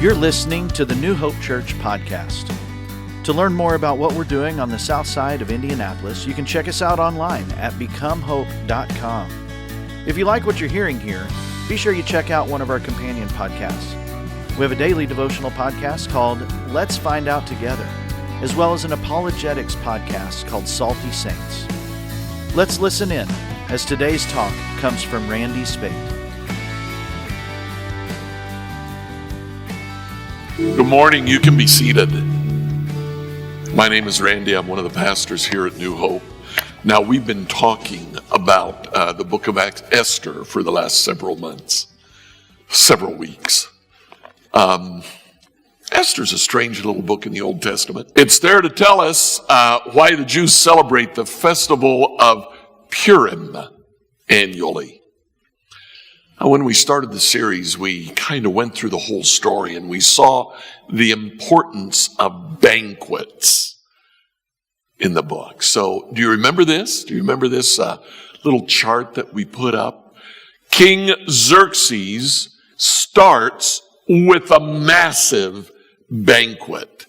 You're listening to the New Hope Church podcast. To learn more about what we're doing on the south side of Indianapolis, you can check us out online at becomehope.com. If you like what you're hearing here, be sure you check out one of our companion podcasts. We have a daily devotional podcast called Let's Find Out Together, as well as an apologetics podcast called Salty Saints. Let's listen in as today's talk comes from Randy Spade. Good morning. You can be seated. My name is Randy. I'm one of the pastors here at New Hope. Now, we've been talking about the book of Esther for the last several months, several weeks. Esther's a strange little book in the Old Testament. It's there to tell us why the Jews celebrate the festival of Purim annually. When we started the series, we kind of went through the whole story and we saw the importance of banquets in the book. So do you remember this? Do you remember this little chart that we put up? King Xerxes starts with a massive banquet.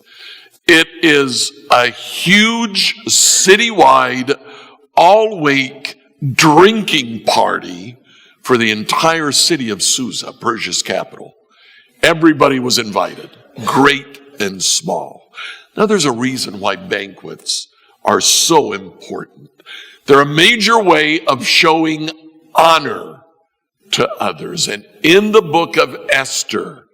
It is a huge citywide all-week drinking party for the entire city of Susa, Persia's capital. Everybody was invited, great and small. Now, there's a reason why banquets are so important. They're a major way of showing honor to others. And in the book of Esther,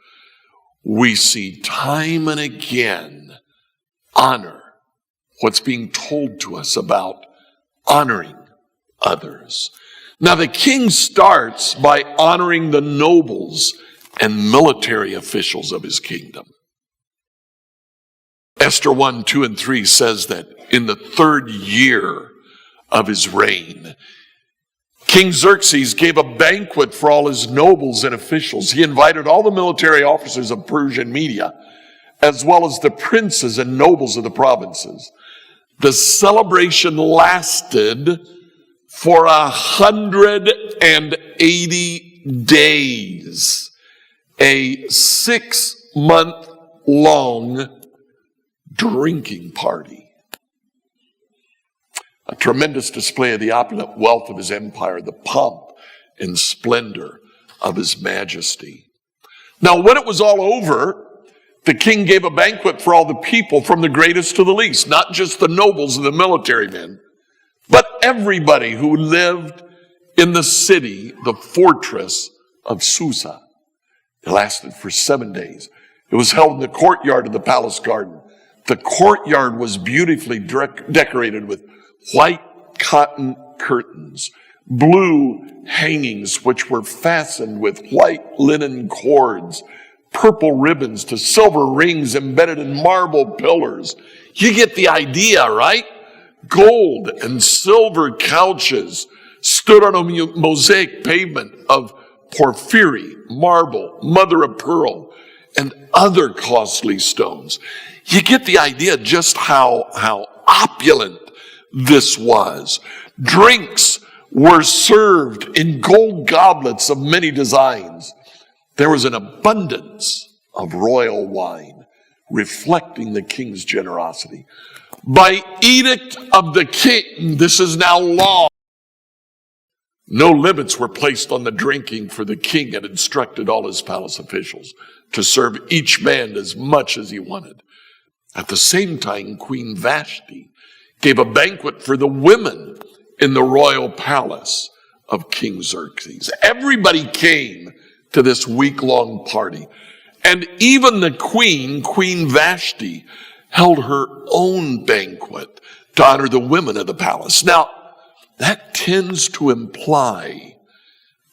we see time and again honor, what's being told to us about honoring others. Now, the king starts by honoring the nobles and military officials of his kingdom. Esther 1, 2, and 3 says that in the third year of his reign, King Xerxes gave a banquet for all his nobles and officials. He invited all the military officers of Persia and Media, as well as the princes and nobles of the provinces. The celebration lasted for 180 days, a 6-month-long drinking party. A tremendous display of the opulent wealth of his empire, the pomp and splendor of his majesty. Now, when it was all over, the king gave a banquet for all the people, from the greatest to the least, not just the nobles and the military men, but everybody who lived in the city, the fortress of Susa. It lasted for 7 days. It was held in the courtyard of the palace garden. The courtyard was beautifully decorated with white cotton curtains, blue hangings which were fastened with white linen cords, purple ribbons to silver rings embedded in marble pillars. You get the idea, right? Gold and silver couches stood on a mosaic pavement of porphyry, marble, mother of pearl, and other costly stones. You get the idea just how opulent this was. Drinks were served in gold goblets of many designs. There was an abundance of royal wine, reflecting the king's generosity. By edict of the king, this is now law. No limits were placed on the drinking, for the king had instructed all his palace officials to serve each man as much as he wanted. At the same time, Queen Vashti gave a banquet for the women in the royal palace of King Xerxes. Everybody came to this week-long party. And even the Queen Vashti, held her own banquet to honor the women of the palace. Now, that tends to imply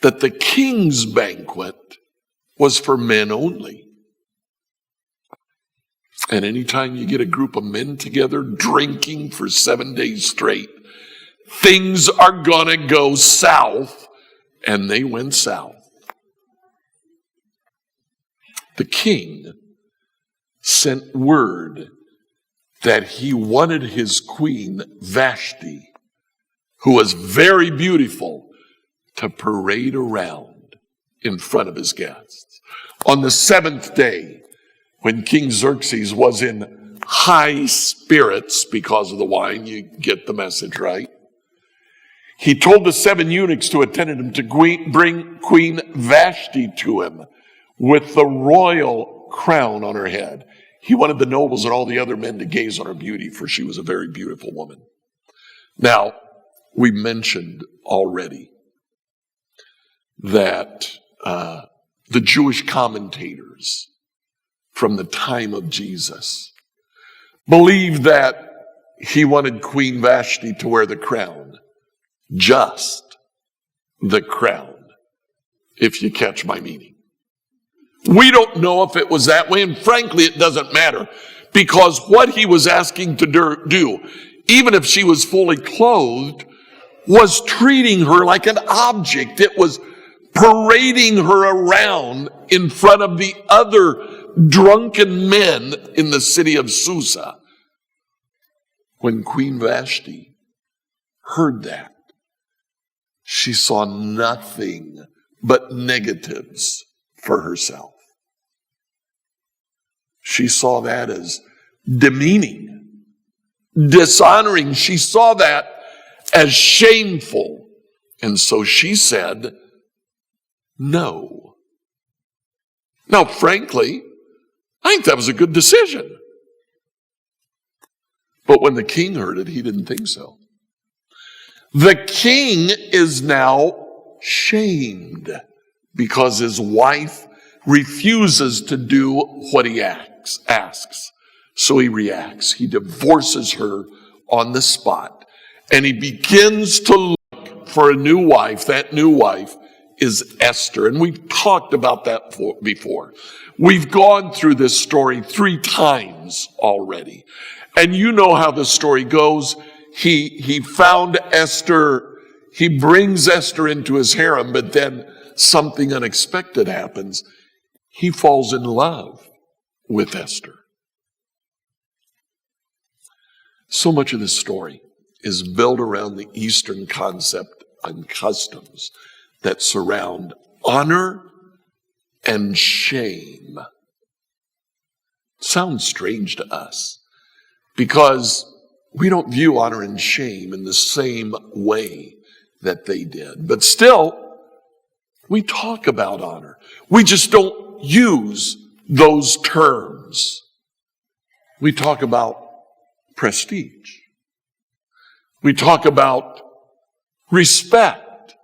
that the king's banquet was for men only. And anytime you get a group of men together drinking for 7 days straight, things are gonna go south, and they went south. The king sent word that he wanted his queen, Vashti, who was very beautiful, to parade around in front of his guests. On the seventh day, when King Xerxes was in high spirits because of the wine, you get the message, right? He told the 7 eunuchs who attended him to bring Queen Vashti to him with the royal crown on her head. He wanted the nobles and all the other men to gaze on her beauty, for she was a very beautiful woman. Now, we mentioned already that the Jewish commentators from the time of Jesus believed that he wanted Queen Vashti to wear the crown. Just the crown, if you catch my meaning. We don't know if it was that way, and frankly, it doesn't matter, because what he was asking to do, even if she was fully clothed, was treating her like an object. It was parading her around in front of the other drunken men in the city of Susa. When Queen Vashti heard that, she saw nothing but negatives for herself. She saw that as demeaning, dishonoring. She saw that as shameful. And so she said, no. Now, frankly, I think that was a good decision. But when the king heard it, he didn't think so. The king is now shamed because his wife refuses to do what he asks. So he reacts. He divorces her on the spot. And he begins to look for a new wife. That new wife is Esther. And we've talked about that before. We've gone through this story 3 times already. And you know how the story goes. He found Esther. He brings Esther into his harem, but then something unexpected happens. He falls in love with Esther. So much of this story is built around the Eastern concept and customs that surround honor and shame. Sounds strange to us because we don't view honor and shame in the same way that they did. But still, we talk about honor. We just don't use those terms. We talk about prestige. We talk about respect.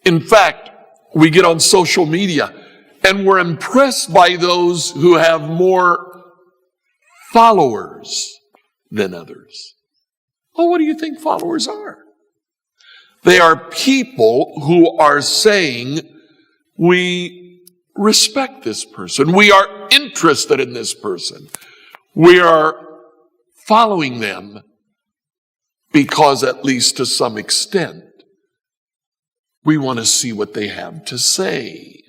In fact, we get on social media and we're impressed by those who have more followers than others. Well, what do you think followers are? They are people who are saying, we respect this person. We are interested in this person. We are following them because, at least to some extent, we want to see what they have to say.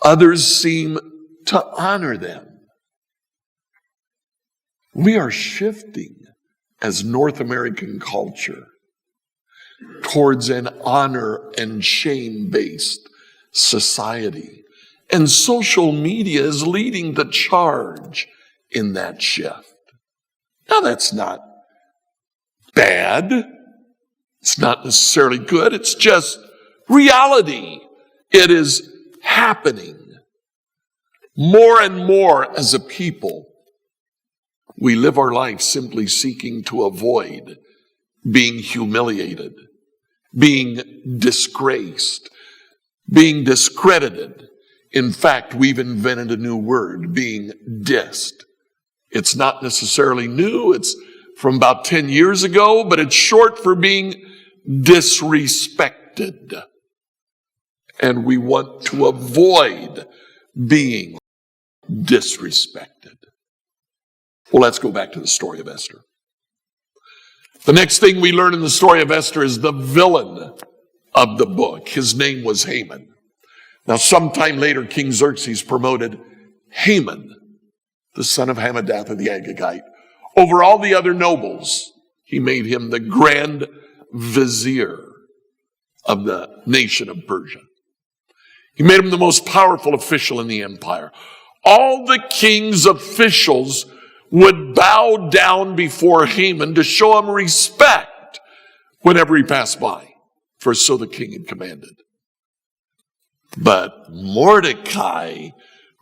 Others seem to honor them. We are shifting as North American culture towards an honor and shame-based society. And social media is leading the charge in that shift. Now, that's not bad. It's not necessarily good. It's just reality. It is happening. More and more as a people, we live our life simply seeking to avoid being humiliated, being disgraced, being discredited. In fact, we've invented a new word, being dissed. It's not necessarily new. It's from about 10 years ago, but it's short for being disrespected. And we want to avoid being disrespected. Well, let's go back to the story of Esther. The next thing we learn in the story of Esther is the villain of the book. His name was Haman. Now, sometime later, King Xerxes promoted Haman, the son of Hammedatha the Agagite, over all the other nobles. He made him the grand vizier of the nation of Persia. He made him the most powerful official in the empire. all the king's officials would bow down before Haman to show him respect whenever he passed by, for so the king had commanded. But Mordecai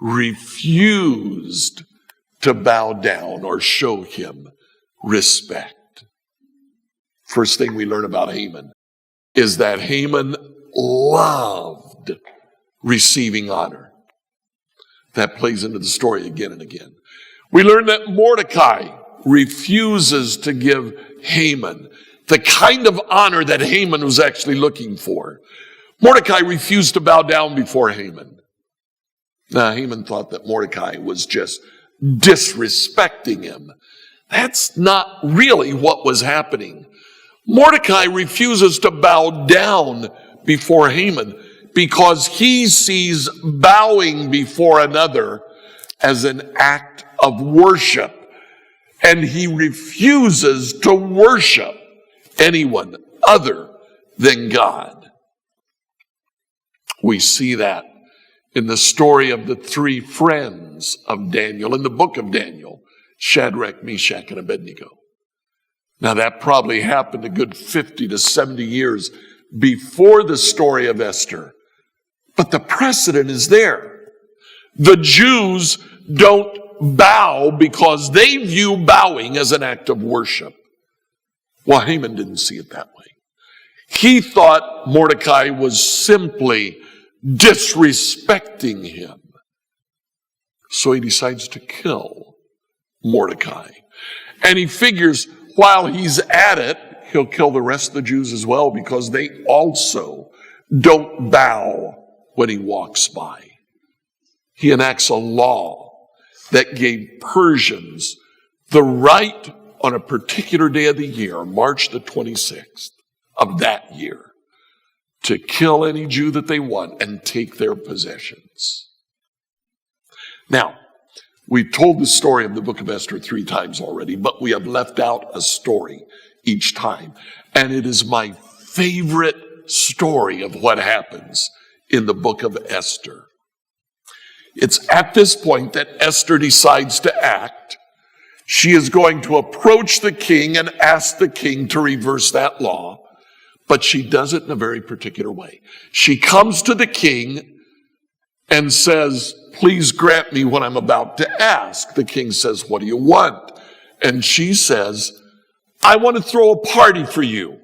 refused to bow down or show him respect. First thing we learn about Haman is that Haman loved receiving honor. That plays into the story again and again. We learn that Mordecai refuses to give Haman the kind of honor that Haman was actually looking for. Mordecai refused to bow down before Haman. Now, Haman thought that Mordecai was just disrespecting him. That's not really what was happening. Mordecai refuses to bow down before Haman because he sees bowing before another as an act of worship, and he refuses to worship anyone other than God. We see that in the story of the three friends of Daniel in the book of Daniel, Shadrach, Meshach, and Abednego. Now that probably happened a good 50 to 70 years before the story of Esther. But the precedent is there. The Jews don't bow because they view bowing as an act of worship. Well, Haman didn't see it that way. He thought Mordecai was simply disrespecting him. So he decides to kill Mordecai. And he figures while he's at it, he'll kill the rest of the Jews as well because they also don't bow when he walks by. He enacts a law that gave Persians the right on a particular day of the year, March the 26th of that year, to kill any Jew that they want and take their possessions. Now, we told the story of the book of Esther 3 times already, but we have left out a story each time. And it is my favorite story of what happens in the book of Esther. It's at this point that Esther decides to act. She is going to approach the king and ask the king to reverse that law, but she does it in a very particular way. She comes to the king and says, "Please grant me what I'm about to ask." The king says, "What do you want?" And she says, "I want to throw a party for you.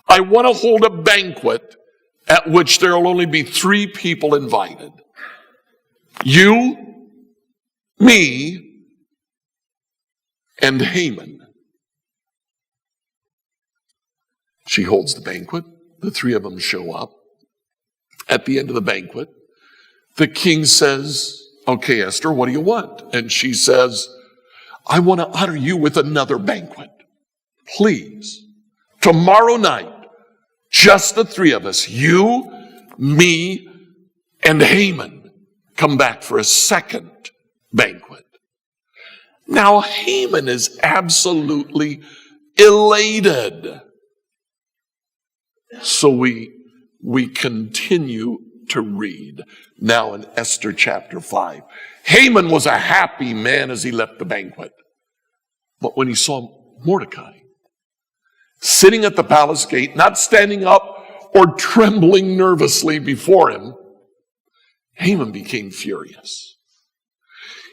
I want to hold a banquet at which there will only be 3 people invited. You, me, and Haman." She holds the banquet. The 3 of them show up. At the end of the banquet, the king says, "Okay, Esther, what do you want?" And she says, "I want to honor you with another banquet. Please, tomorrow night, just the 3 of us, you, me, and Haman, come back for a second banquet." Now, Haman is absolutely elated. So we continue to read now in Esther chapter 5. Haman was a happy man as he left the banquet. But when he saw Mordecai sitting at the palace gate, not standing up or trembling nervously before him, Haman became furious.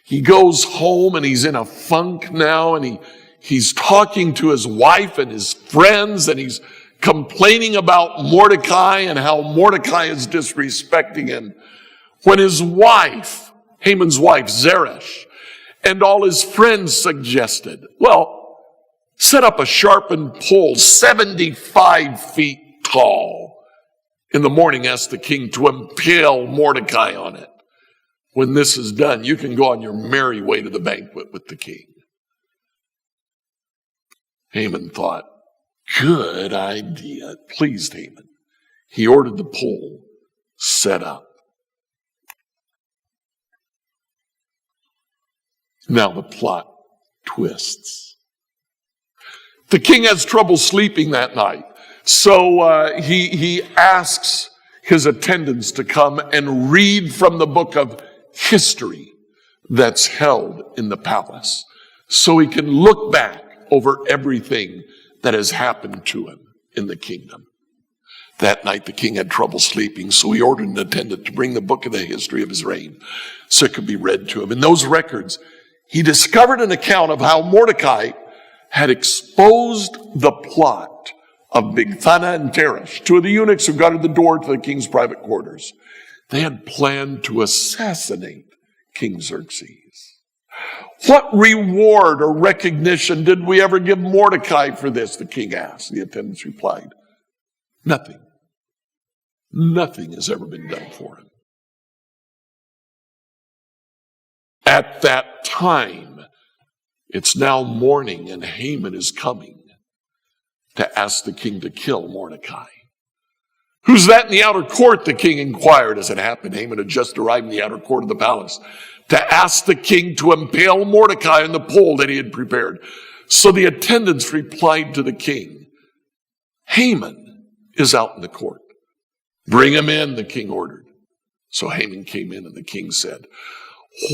He goes home and he's in a funk now, and he's talking to his wife and his friends, and he's complaining about Mordecai and how Mordecai is disrespecting him. When his wife, Haman's wife, Zeresh, and all his friends suggested, well, set up a sharpened pole 75 feet tall. In the morning, ask the king to impale Mordecai on it. When this is done, you can go on your merry way to the banquet with the king. Haman thought, good idea. It pleased Haman. He ordered the pole set up. Now the plot twists. The king has trouble sleeping that night. So he asks his attendants to come and read from the book of history that's held in the palace, so he can look back over everything that has happened to him in the kingdom. That night the king had trouble sleeping, so he ordered an attendant to bring the book of the history of his reign so it could be read to him. In those records, he discovered an account of how Mordecai had exposed the plot of Bigthana and Teresh, two of the eunuchs who guarded the door to the king's private quarters. They had planned to assassinate King Xerxes. What reward or recognition did we ever give Mordecai for this? The king asked. The attendants replied, nothing. Nothing has ever been done for him. At that time, it's now morning, and Haman is coming to ask the king to kill Mordecai. Who's that in the outer court? The king inquired. As it happened, Haman had just arrived in the outer court of the palace to ask the king to impale Mordecai on the pole that he had prepared. So the attendants replied to the king, Haman is out in the court. Bring him in, the king ordered. So Haman came in, and the king said,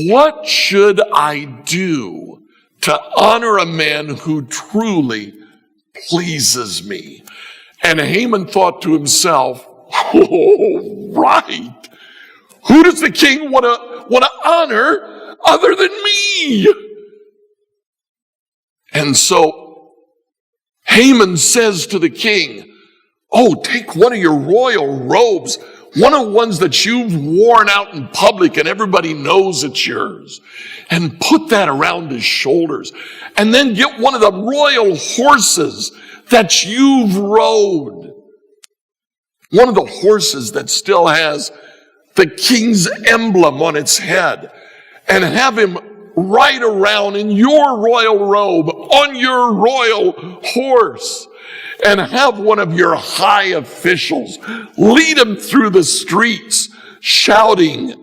what should I do to honor a man who truly pleases me? And Haman thought to himself, oh, right. Who does the king want to honor other than me? And so Haman says to the king, oh, take one of your royal robes, one of the ones that you've worn out in public and everybody knows it's yours, and put that around his shoulders. And then get one of the royal horses that you've rode. One of the horses that still has the king's emblem on its head. And have him ride around in your royal robe on your royal horse. And have one of your high officials lead him through the streets shouting,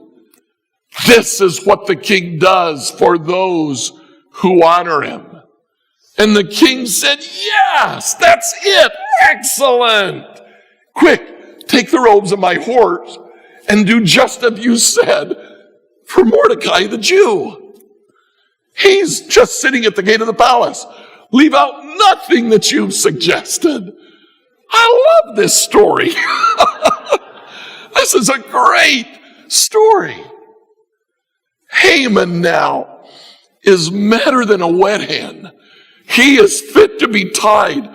this is what the king does for those who honor him. And the king said, yes, that's it. Excellent. Quick, take the robes of my horse and do just as you said for Mordecai the Jew. He's just sitting at the gate of the palace. Leave out nothing that you've suggested. I love this story. This is a great story. Haman now is madder than a wet hen. He is fit to be tied,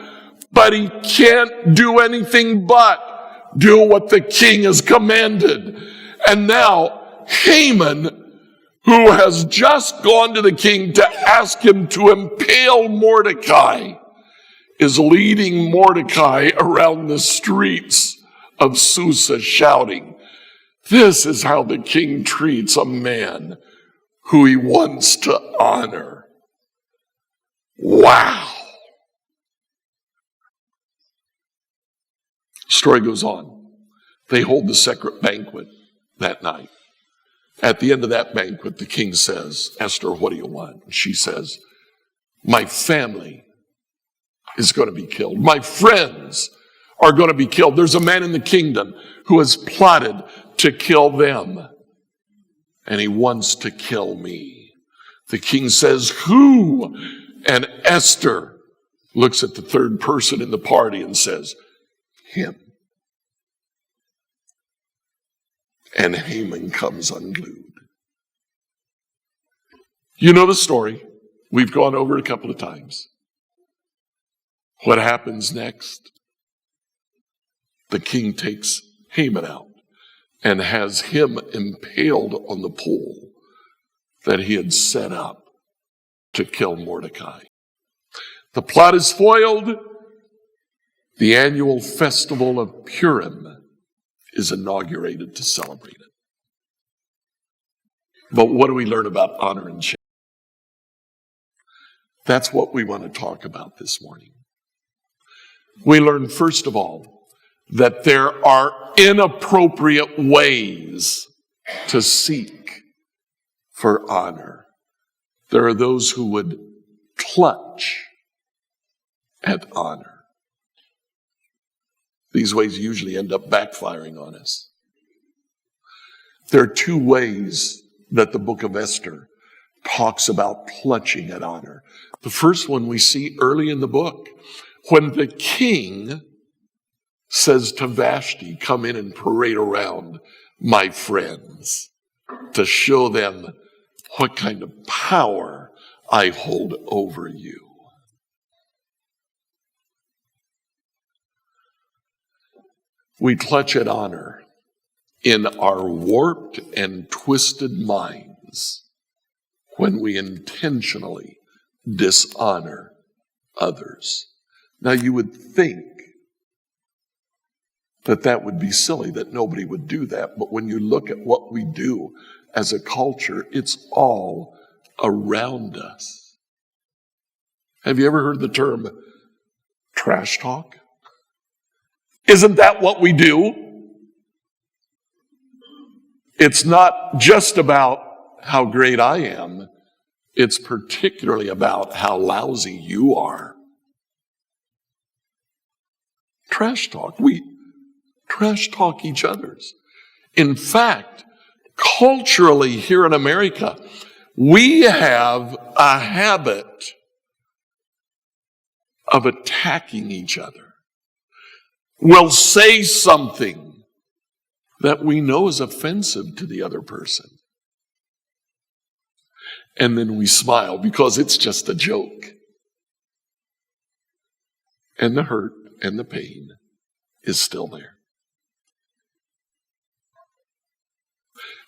but he can't do anything but do what the king has commanded. And now Haman, who has just gone to the king to ask him to impale Mordecai, is leading Mordecai around the streets of Susa shouting, this is how the king treats a man who he wants to honor. Wow. Story goes on. They hold the secret banquet that night. At the end of that banquet, the king says, Esther, what do you want? And she says, my family is going to be killed. My friends are going to be killed. There's a man in the kingdom who has plotted to kill them, and he wants to kill me. The king says, who? And Esther looks at the third person in the party and says, him. And Haman comes unglued. You know the story. We've gone over it a couple of times. What happens next? The king takes Haman out and has him impaled on the pole that he had set up to kill Mordecai. The plot is foiled. The annual festival of Purim is inaugurated to celebrate it. But what do we learn about honor and shame? That's what we want to talk about this morning. We learn, first of all, that there are inappropriate ways to seek for honor. There are those who would clutch at honor. These ways usually end up backfiring on us. There are two ways that the book of Esther talks about clutching at honor. The first one we see early in the book, when the king says to Vashti, come in and parade around my friends to show them what kind of power I hold over you. We clutch at honor in our warped and twisted minds when we intentionally dishonor others. Now, you would think that would be silly, that nobody would do that. But when you look at what we do as a culture, it's all around us. Have you ever heard the term trash talk? Isn't that what we do? It's not just about how great I am. It's particularly about how lousy you are. Trash talk. We trash talk each other's. In fact, culturally here in America, we have a habit of attacking each other. We'll say something that we know is offensive to the other person. And then we smile because it's just a joke. And the hurt and the pain is still there.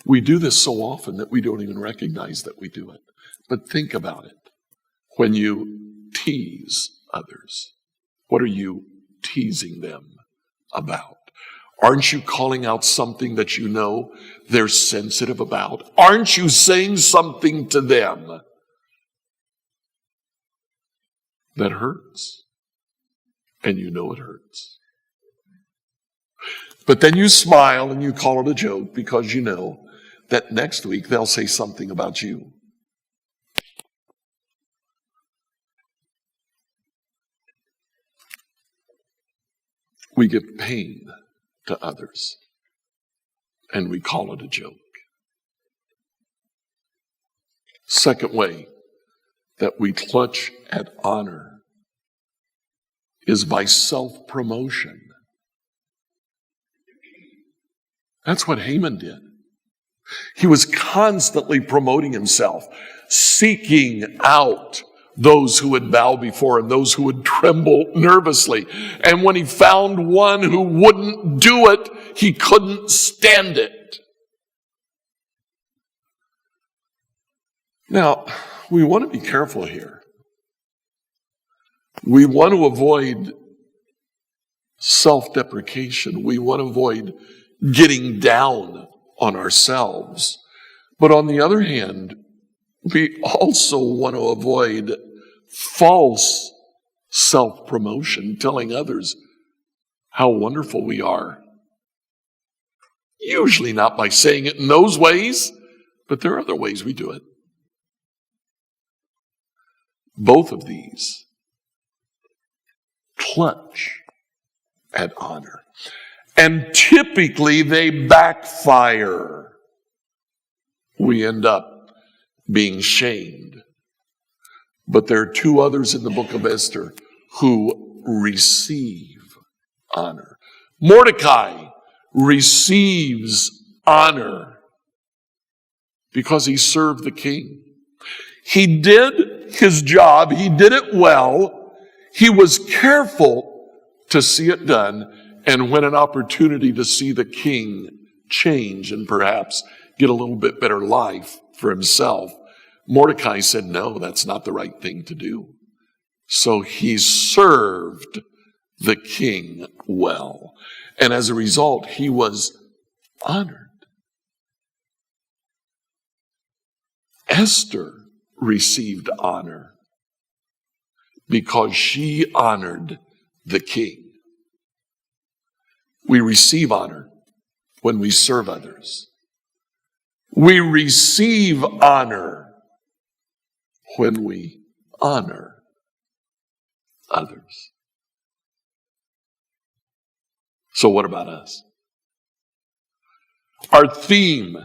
We do this so often that we don't even recognize that we do it. But think about it. When you tease others, what are you teasing them about? Aren't you calling out something that you know they're sensitive about? Aren't you saying something to them that hurts? And you know it hurts. But then you smile and you call it a joke because you know that next week they'll say something about you. We give pain to others, and we call it a joke. Second way that we clutch at honor is by self-promotion. That's what Haman did. He was constantly promoting himself, seeking out those who would bow before him, those who would tremble nervously. And when he found one who wouldn't do it, he couldn't stand it. Now, we want to be careful here. We want to avoid self-deprecation. We want to avoid getting down on ourselves. But on the other hand, we also want to avoid false self-promotion, telling others how wonderful we are. Usually not by saying it in those ways, but there are other ways we do it. Both of these clutch at honor. And typically they backfire. We end up being shamed. But there are two others in the book of Esther who receive honor. Mordecai receives honor because he served the king. He did his job. He did it well. He was careful to see it done. And when an opportunity to see the king change and perhaps get a little bit better life for himself, Mordecai said, no, that's not the right thing to do. So he served the king well. And as a result, he was honored. Esther received honor because she honored the king. We receive honor when we serve others. We receive honor when we honor others. So what about us? Our theme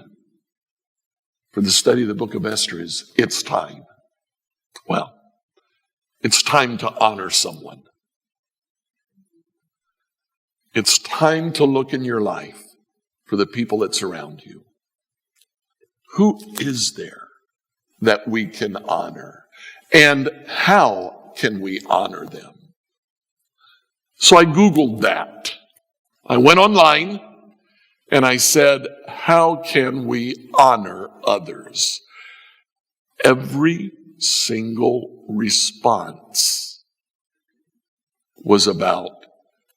for the study of the book of Esther is, it's time. Well, it's time to honor someone. It's time to look in your life for the people that surround you. Who is there that we can honor? And how can we honor them? So I Googled that. I went online and I said, how can we honor others? Every single response was about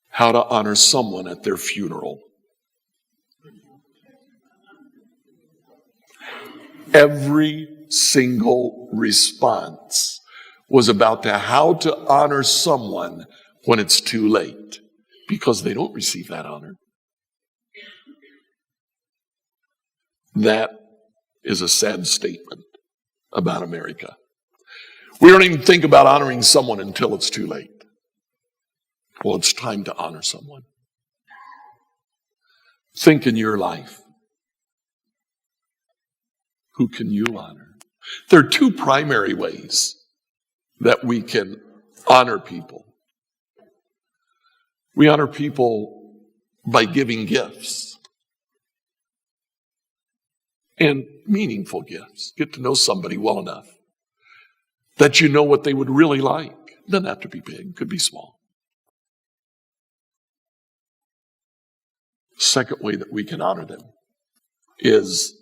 how to honor someone at their funeral. Every single response was about how to honor someone when it's too late, because they don't receive that honor. That is a sad statement about America. We don't even think about honoring someone until it's too late. Well, it's time to honor someone. Think in your life. Who can you honor? There are two primary ways that we can honor people. We honor people by giving gifts. And meaningful gifts. Get to know somebody well enough that you know what they would really like. It doesn't have to be big, it could be small. Second way that we can honor them is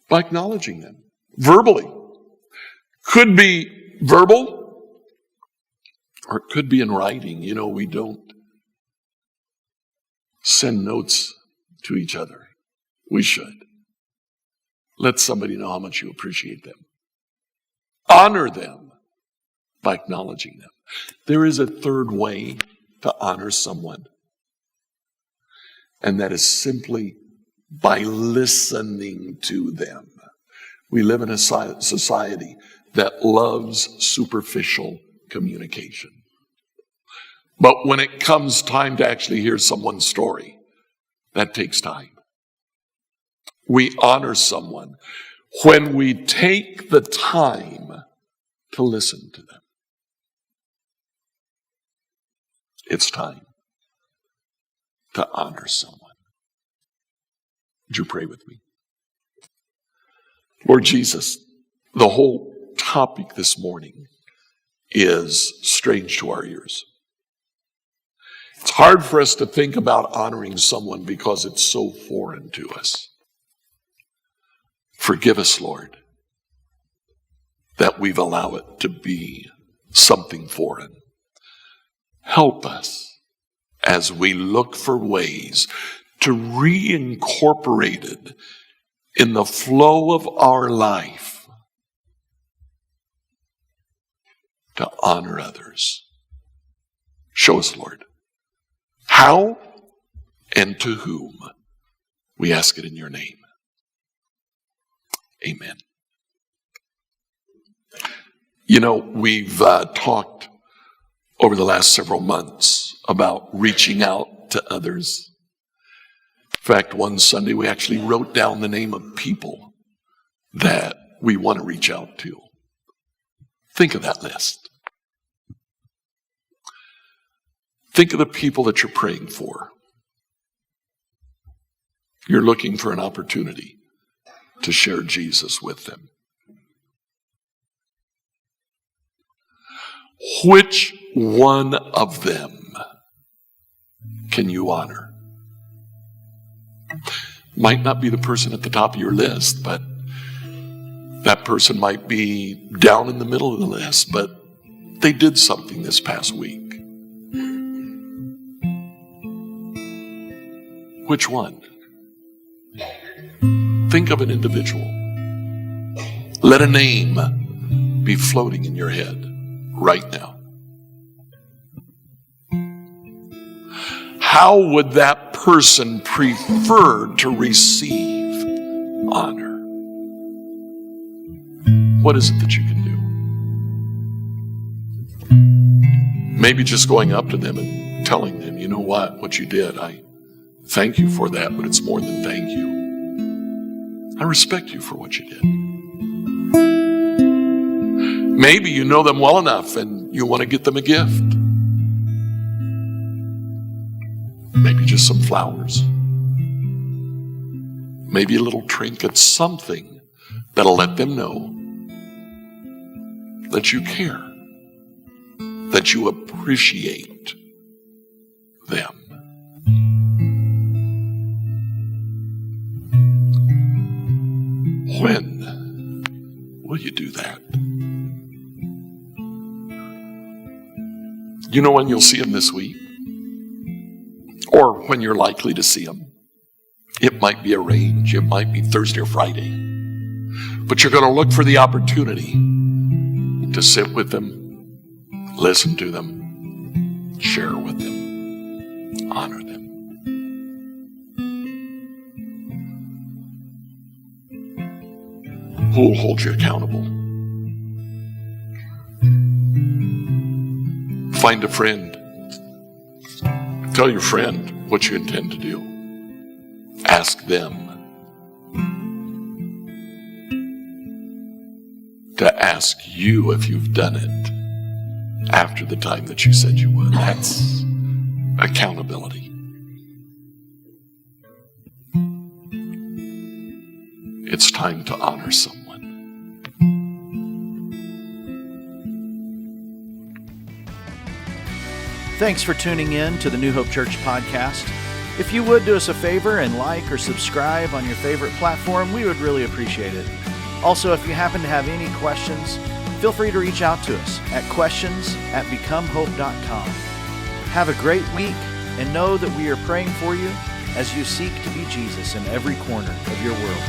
by acknowledging them verbally. Could be verbal or it could be in writing. You know, we don't send notes to each other. We should. Let somebody know how much you appreciate them. Honor them by acknowledging them. There is a third way to honor someone, and that is simply by listening to them. We live in a society that loves superficial communication. But when it comes time to actually hear someone's story, that takes time. We honor someone when we take the time to listen to them. It's time to honor someone. Would you pray with me? Lord Jesus, the whole topic this morning is strange to our ears. It's hard for us to think about honoring someone because it's so foreign to us. Forgive us, Lord, that we've allowed it to be something foreign. Help us as we look for ways to reincorporate it in the flow of our life to honor others. Show us, Lord, how and to whom. We ask it in your name. Amen. You know, we've talked over the last several months about reaching out to others. In fact, one Sunday we actually wrote down the name of people that we want to reach out to. Think of that list. Think of the people that you're praying for. You're looking for an opportunity to share Jesus with them. Which one of them can you honor? Might not be the person at the top of your list, but that person might be down in the middle of the list, but they did something this past week. Which one? Think of an individual. Let a name be floating in your head right now. How would that person prefer to receive honor? What is it that you can do? Maybe just going up to them and telling them, you know what you did, I thank you for that, but it's more than thank you. I respect you for what you did. Maybe you know them well enough and you want to get them a gift. Maybe just some flowers. Maybe a little trinket, something that'll let them know that you care, that you appreciate them. When will you do that? You know when you'll see them this week? Or when you're likely to see them? It might be a range, it might be Thursday or Friday. But you're going to look for the opportunity to sit with them, listen to them, share with them, honor them. Who will hold you accountable? Find a friend. Tell your friend what you intend to do. Ask them to ask you if you've done it after the time that you said you would. That's accountability. It's time to honor someone. Thanks for tuning in to the New Hope Church podcast. If you would do us a favor and like or subscribe on your favorite platform, we would really appreciate it. Also, if you happen to have any questions, feel free to reach out to us at questions@becomehope.com. Have a great week and know that we are praying for you as you seek to be Jesus in every corner of your world.